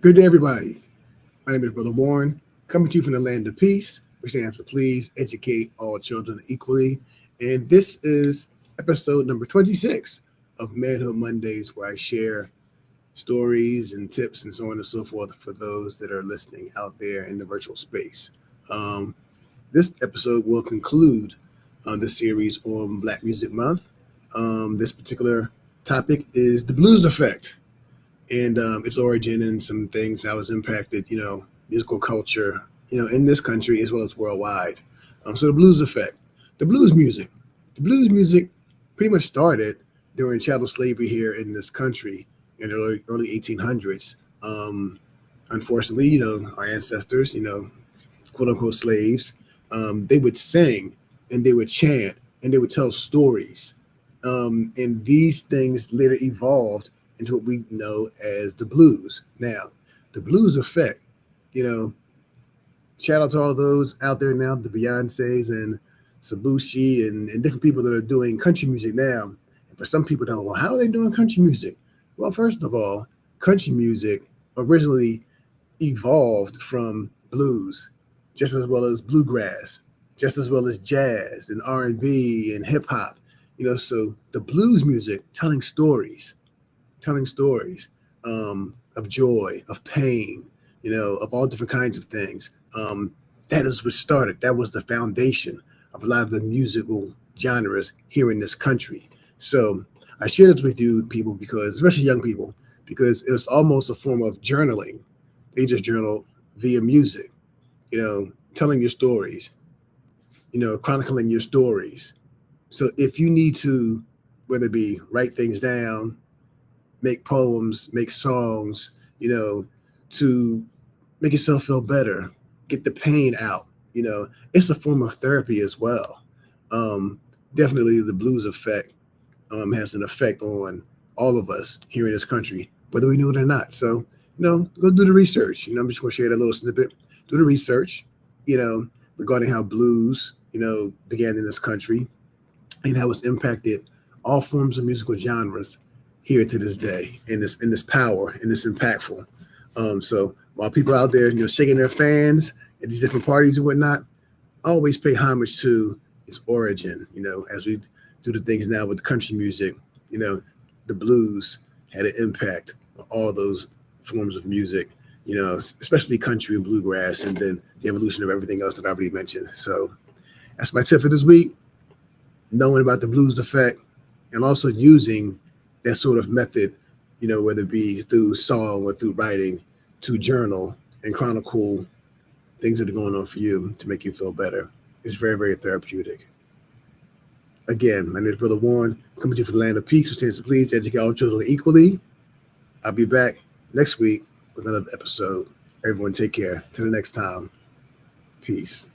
Good day, everybody. My name is Brother Warren, coming to you from the land of peace, which stands for please educate all children equally. And this is episode number 26 of Manhood Mondays, where I share stories and tips and so on and so forth for those that are listening out there in the virtual space. Um, this episode will conclude the series on Black Music Month. This particular topic is the blues effect and its origin and some things how it's impacted, musical culture, in this country as well as worldwide. So the blues effect, the blues music pretty much started during chattel slavery here in this country in the early 1800s. Unfortunately, our ancestors, quote unquote slaves, they would sing and they would chant and they would tell stories. And these things later evolved into what we know as the blues. Now, the blues effect, you know, shout out to all those out there now, the Beyoncés and Sabushi and different people that are doing country music now. And for some people, well, how are they doing country music? Well, first of all, country music originally evolved from blues, just as well as bluegrass, just as well as jazz and R&B and hip hop. So the blues music telling stories of joy, of pain, of all different kinds of things. That is what started. That was the foundation of a lot of the musical genres here in this country. So I share this with you people because, especially young people, because it was almost a form of journaling. They just journal via music, telling your stories, chronicling your stories. So if you need to, whether it be write things down, make poems, make songs, to make yourself feel better, get the pain out, it's a form of therapy as well. Definitely the blues effect has an effect on all of us here in this country, whether we know it or not. So, go do the research. I'm just going to share that little snippet. Do the research, regarding how blues, began in this country and how it's impacted all forms of musical genres here to this day, in this power, and this impactful. So while people out there, shaking their fans at these different parties and whatnot, always pay homage to its origin. As we do the things now with country music, the blues had an impact on all those forms of music, especially country and bluegrass, and then the evolution of everything else that I already mentioned. So that's my tip for this week, knowing about the blues effect and also using that sort of method, whether it be through song or through writing, to journal and chronicle things that are going on for you to make you feel better. It's very, very therapeutic. Again, my name is Brother Warren, coming to you from the land of peace, which stands for please educate all children equally. I'll be back next week with another episode. Everyone take care. Till the next time. Peace.